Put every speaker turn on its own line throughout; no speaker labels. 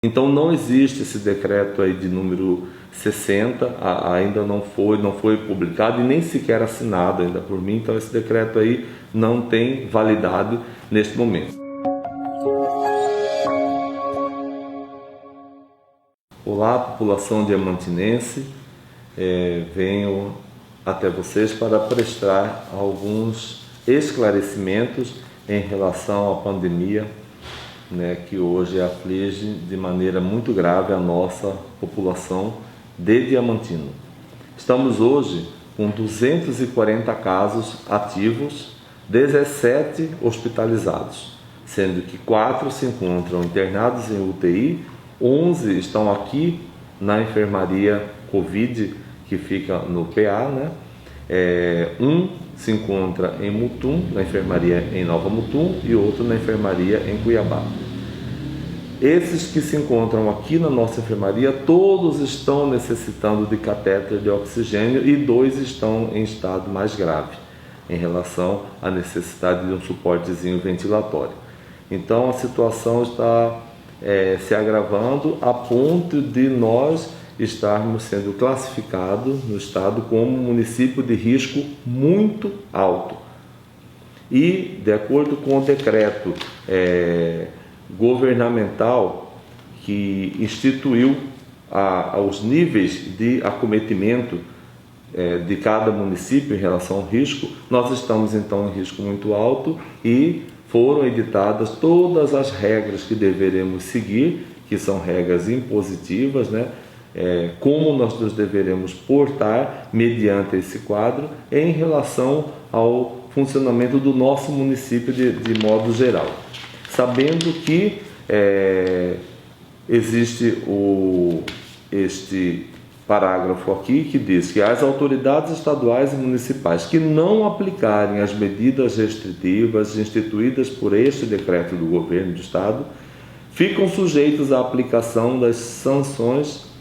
Então não existe esse decreto aí de número 60, ainda não foi publicado e nem sequer assinado ainda por mim, então esse decreto aí não tem validade neste momento. Olá, população diamantinense, venho até vocês para prestar alguns esclarecimentos em relação à pandemia, que hoje aflige de maneira muito grave a nossa população de Diamantino. Estamos hoje com 240 casos ativos, 17 hospitalizados, sendo que 4 se encontram internados em UTI, 11 estão aqui na enfermaria Covid, que fica no PA, um se encontra em Mutum, na enfermaria em Nova Mutum, e outro na enfermaria em Cuiabá. Esses que se encontram aqui na nossa enfermaria, todos estão necessitando de catéter de oxigênio e 2 estão em estado mais grave, em relação à necessidade de um suportezinho ventilatório. Então a situação está se agravando a ponto de nós estarmos sendo classificados no estado como município de risco muito alto. E, de acordo com o decreto governamental que instituiu os níveis de acometimento de cada município em relação ao risco, nós estamos então em risco muito alto e foram editadas todas as regras que deveremos seguir, que são regras impositivas, como nós nos deveremos portar mediante esse quadro em relação ao funcionamento do nosso município de modo geral. Sabendo que existe este parágrafo aqui que diz que as autoridades estaduais e municipais que não aplicarem as medidas restritivas instituídas por este decreto do governo do estado ficam sujeitos à aplicação das sanções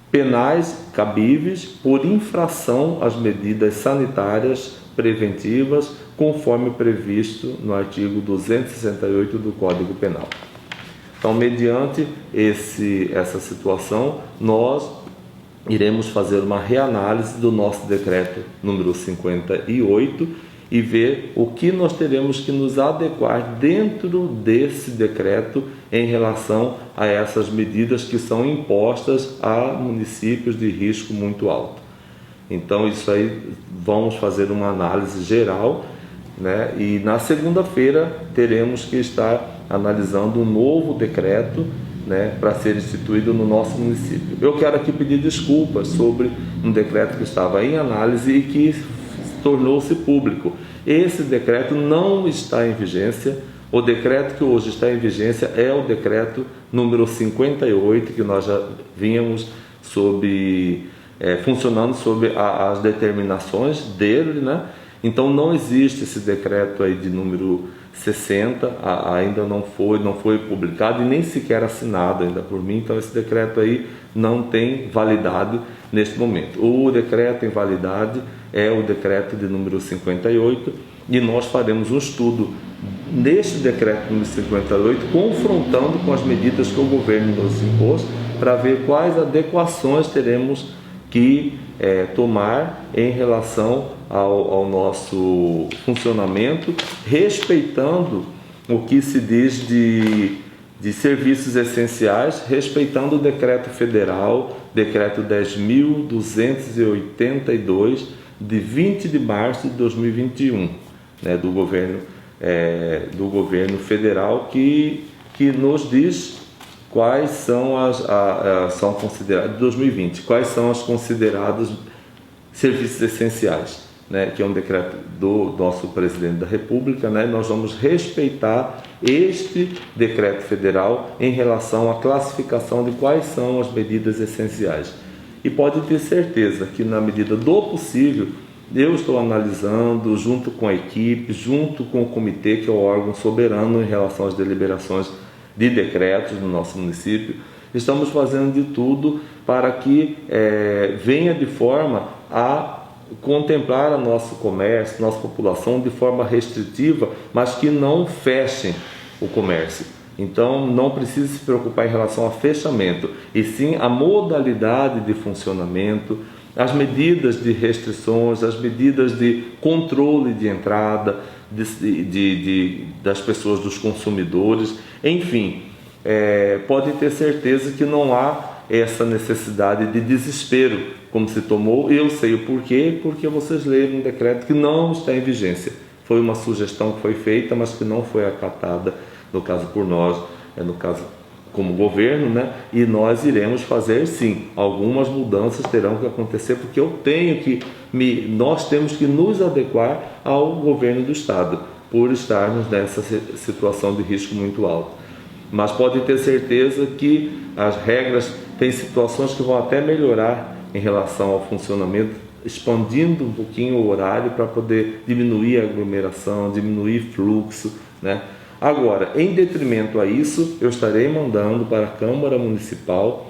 penais cabíveis por infração às medidas sanitárias preventivas, conforme previsto no artigo 268 do Código Penal. Então, mediante essa situação, nós iremos fazer uma reanálise do nosso decreto número 58 e ver o que nós teremos que nos adequar dentro desse decreto em relação a essas medidas que são impostas a municípios de risco muito alto. Então isso aí vamos fazer uma análise geral, e na segunda-feira teremos que estar analisando um novo decreto para ser instituído no nosso município. Eu quero aqui pedir desculpas sobre um decreto que estava em análise e que tornou-se público. Esse decreto não está em vigência. O decreto que hoje está em vigência é o decreto número 58, que nós já vínhamos funcionando sob as determinações dele, Então não existe esse decreto aí de número 60, ainda não foi publicado e nem sequer assinado ainda por mim, então esse decreto aí não tem validade neste momento. O decreto em validade é o decreto de número 58 e nós faremos um estudo neste decreto número 58, confrontando com as medidas que o governo nos impôs, para ver quais adequações teremos que tomar em relação ao nosso funcionamento, respeitando o que se diz de serviços essenciais, respeitando o decreto federal, decreto 10.282, de 20 de março de 2021, do governo federal, que nos diz quais são são consideradas, de 2020, quais são as consideradas serviços essenciais, que é um decreto do nosso presidente da República, nós vamos respeitar este decreto federal em relação à classificação de quais são as medidas essenciais. E pode ter certeza que, na medida do possível, eu estou analisando, junto com a equipe, junto com o comitê, que é o órgão soberano em relação às deliberações de decretos no nosso município, estamos fazendo de tudo para que venha de forma a contemplar o nosso comércio, nossa população de forma restritiva, mas que não fechem o comércio, Então não precisa se preocupar em relação ao fechamento, e sim a modalidade de funcionamento, as medidas de restrições, as medidas de controle de entrada das pessoas, dos consumidores, enfim, pode ter certeza que não há essa necessidade de desespero como se tomou. Eu sei o porquê, porque vocês leram um decreto que não está em vigência. Foi uma sugestão que foi feita, mas que não foi acatada, no caso por nós, no caso como governo, né? E nós iremos fazer sim, algumas mudanças terão que acontecer, porque nós temos que nos adequar ao governo do estado, por estarmos nessa situação de risco muito alto. Mas pode ter certeza que as regras têm situações que vão até melhorar em relação ao funcionamento, expandindo um pouquinho o horário para poder diminuir a aglomeração, diminuir fluxo, né? Agora, em detrimento a isso, eu estarei mandando para a Câmara Municipal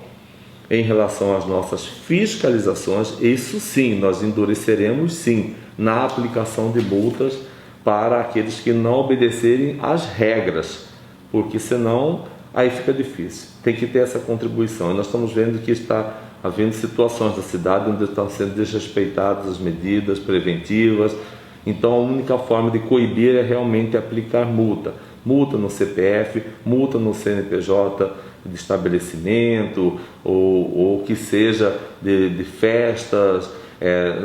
em relação às nossas fiscalizações. Isso sim, nós endureceremos sim na aplicação de multas para aqueles que não obedecerem às regras, porque senão aí fica difícil. Tem que ter essa contribuição. E nós estamos vendo que está havendo situações da cidade onde estão sendo desrespeitadas as medidas preventivas. Então a única forma de coibir é realmente aplicar multa. Multa no CPF, multa no CNPJ de estabelecimento, ou que seja de festas,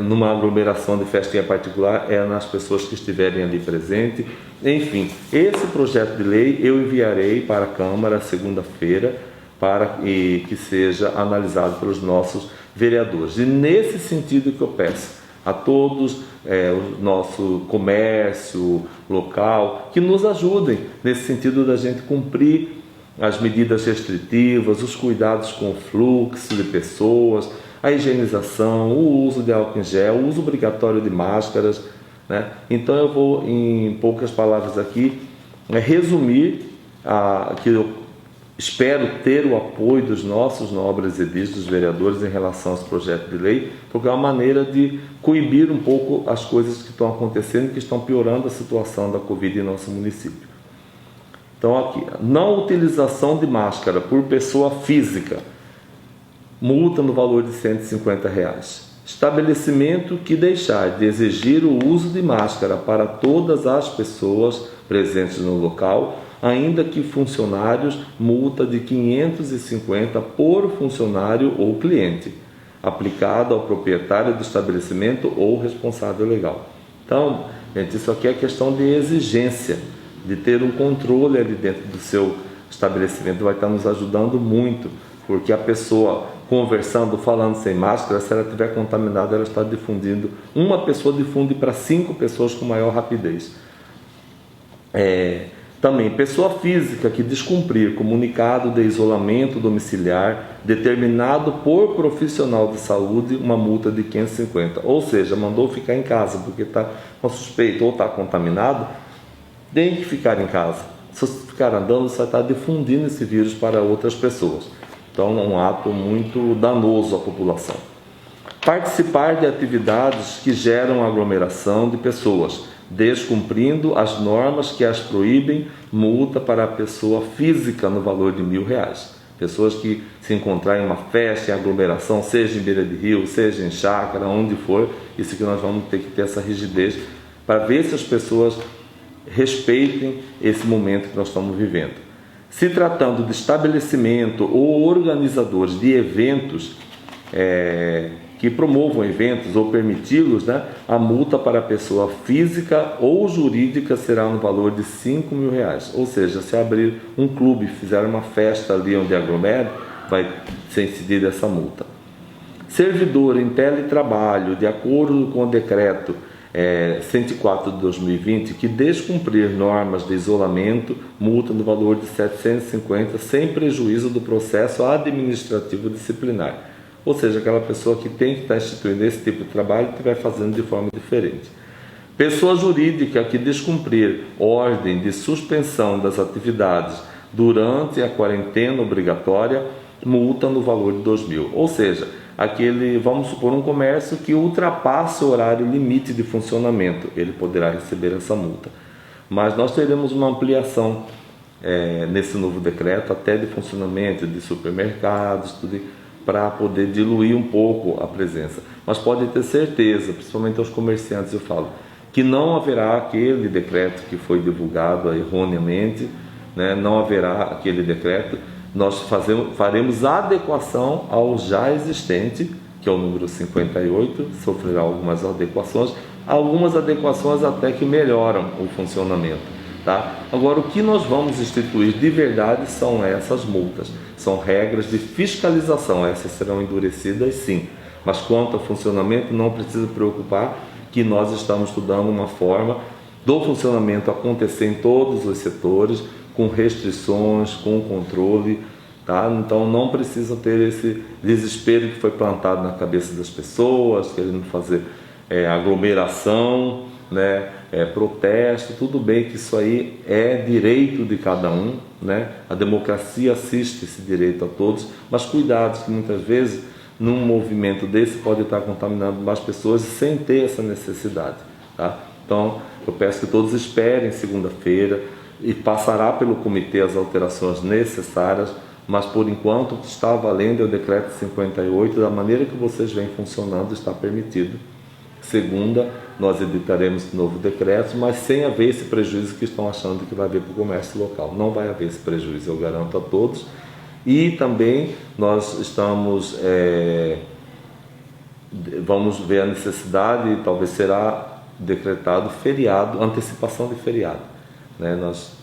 numa aglomeração de festinha particular, nas pessoas que estiverem ali presentes. Enfim, esse projeto de lei eu enviarei para a Câmara segunda-feira, para que seja analisado pelos nossos vereadores. E nesse sentido que eu peço a todos, o nosso comércio local, que nos ajudem nesse sentido da gente cumprir as medidas restritivas, os cuidados com o fluxo de pessoas, a higienização, o uso de álcool em gel, o uso obrigatório de máscaras, né? Então eu vou, em poucas palavras aqui, resumir que eu espero ter o apoio dos nossos nobres edis, dos vereadores, em relação a esse projeto de lei, porque é uma maneira de coibir um pouco as coisas que estão acontecendo e que estão piorando a situação da Covid em nosso município. Então aqui, não utilização de máscara por pessoa física, multa no valor de R$150. Estabelecimento que deixar de exigir o uso de máscara para todas as pessoas presentes no local, ainda que funcionários, multa de R$550 por funcionário ou cliente, aplicado ao proprietário do estabelecimento ou responsável legal. Então, gente, isso aqui é questão de exigência, de ter um controle ali dentro do seu estabelecimento, vai estar nos ajudando muito, porque a pessoa conversando, falando sem máscara, se ela estiver contaminada, ela está difundindo. Uma pessoa difunde para 5 pessoas com maior rapidez. Também, pessoa física que descumprir comunicado de isolamento domiciliar determinado por profissional de saúde, uma multa de R$550. Ou seja, mandou ficar em casa porque está com suspeito ou está contaminado, tem que ficar em casa. Se você ficar andando, você está difundindo esse vírus para outras pessoas. Então é um ato muito danoso à população. Participar de atividades que geram aglomeração de pessoas, descumprindo as normas que as proíbem, multa para a pessoa física no valor de R$1.000. Pessoas que se encontrarem em uma festa, em aglomeração, seja em beira de rio, seja em chácara, onde for, isso que nós vamos ter que ter essa rigidez para ver se as pessoas respeitem esse momento que nós estamos vivendo. Se tratando de estabelecimento ou organizadores de eventos, que promovam eventos ou permiti-los, né, a multa para a pessoa física ou jurídica será no valor de R$5.000. Ou seja, se abrir um clube, fizer uma festa ali onde aglomera, vai ser incidida essa multa. Servidor em teletrabalho, de acordo com o decreto 104 de 2020, que descumprir normas de isolamento, multa no valor de R$750, sem prejuízo do processo administrativo disciplinar. Ou seja, aquela pessoa que tem que estar instituindo esse tipo de trabalho e estiver fazendo de forma diferente. Pessoa jurídica que descumprir ordem de suspensão das atividades durante a quarentena obrigatória, multa no valor de R$2.000. Ou seja, vamos supor, um comércio que ultrapasse o horário limite de funcionamento, ele poderá receber essa multa. Mas nós teremos uma ampliação nesse novo decreto, até de funcionamento de supermercados, tudo, para poder diluir um pouco a presença. Mas pode ter certeza, principalmente aos comerciantes, eu falo, que não haverá aquele decreto que foi divulgado erroneamente, né? Não haverá aquele decreto. Nós faremos adequação ao já existente, que é o número 58, sofrerá algumas adequações até que melhoram o funcionamento. Tá? Agora, o que nós vamos instituir de verdade são essas multas, são regras de fiscalização, essas serão endurecidas sim, mas quanto ao funcionamento não precisa preocupar, que nós estamos estudando uma forma do funcionamento acontecer em todos os setores, com restrições, com controle, tá? Então não precisa ter esse desespero que foi plantado na cabeça das pessoas, querendo fazer aglomeração, né? Protesto, tudo bem que isso aí é direito de cada um, né? A democracia assiste esse direito a todos, mas cuidado, que muitas vezes num movimento desse pode estar contaminando mais pessoas sem ter essa necessidade, tá? Então eu peço que todos esperem segunda-feira e passará pelo comitê as alterações necessárias, mas por enquanto o que está valendo é o decreto 58, da maneira que vocês vêm funcionando está permitido. Segunda, nós editaremos novo decreto, mas sem haver esse prejuízo que estão achando que vai haver para o comércio local. Não vai haver esse prejuízo, eu garanto a todos. E também nós estamos, vamos ver a necessidade, talvez será decretado feriado, antecipação de feriado, né? Nós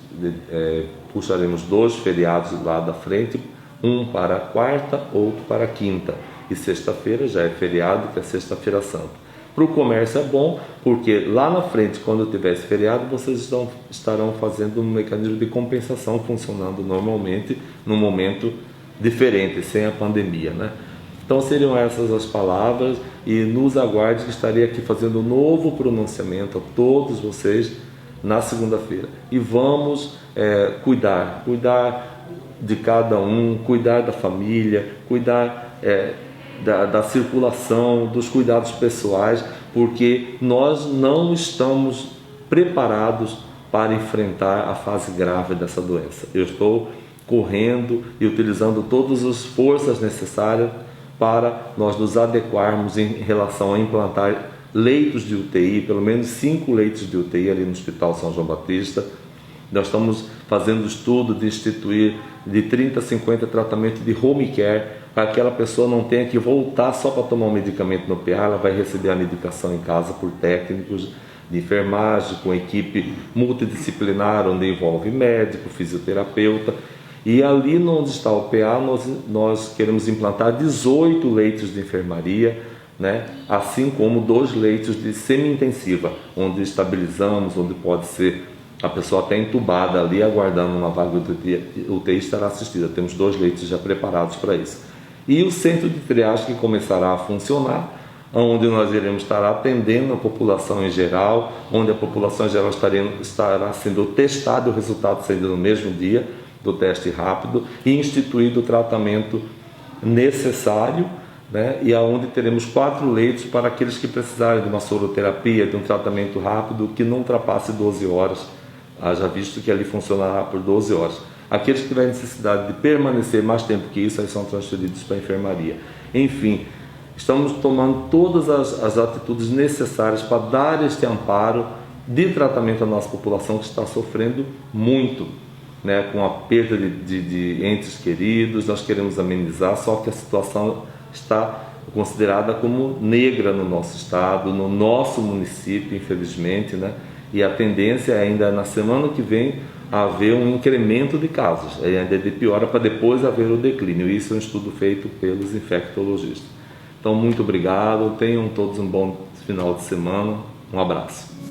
puxaremos 2 feriados lá da frente, um para quarta, outro para quinta, e sexta-feira já é feriado, que é sexta-feira santa. Para o comércio é bom, porque lá na frente, quando tiver esse feriado, vocês estarão fazendo um mecanismo de compensação funcionando normalmente, num momento diferente, sem a pandemia, né? Então seriam essas as palavras, e nos aguarde que estarei aqui fazendo um novo pronunciamento a todos vocês na segunda-feira. E vamos cuidar de cada um, cuidar da família, cuidar da circulação, dos cuidados pessoais, porque nós não estamos preparados para enfrentar a fase grave dessa doença. Eu estou correndo e utilizando todas as forças necessárias para nós nos adequarmos em relação a implantar leitos de UTI, pelo menos 5 leitos de UTI ali no Hospital São João Batista. Nós estamos fazendo estudo de instituir de 30 a 50 tratamentos de home care, para que aquela pessoa não tenha que voltar só para tomar um medicamento no PA, ela vai receber a medicação em casa por técnicos de enfermagem, com equipe multidisciplinar, onde envolve médico, fisioterapeuta. E ali onde está o PA, nós queremos implantar 18 leitos de enfermaria, né? Assim como 2 leitos de semi-intensiva, onde estabilizamos, onde pode ser a pessoa até entubada ali, aguardando uma vaga de UTI, estará assistida. Temos 2 leitos já preparados para isso. E o centro de triagem que começará a funcionar, onde nós iremos estar atendendo a população em geral, onde a população em geral estará sendo testada, o resultado saindo no mesmo dia do teste rápido, e instituído o tratamento necessário, né? E aonde teremos 4 leitos para aqueles que precisarem de uma soroterapia, de um tratamento rápido que não ultrapasse 12 horas, haja visto que ali funcionará por 12 horas. Aqueles que tiverem necessidade de permanecer mais tempo que isso, aí são transferidos para a enfermaria. Enfim, estamos tomando todas as atitudes necessárias para dar este amparo de tratamento à nossa população, que está sofrendo muito, né, com a perda de entes queridos. Nós queremos amenizar, só que a situação está considerada como negra no nosso estado, no nosso município, infelizmente, né? E a tendência é ainda na semana que vem haver um incremento de casos, ainda de piora, para depois haver o declínio. Isso é um estudo feito pelos infectologistas. Então, muito obrigado, tenham todos um bom final de semana, um abraço.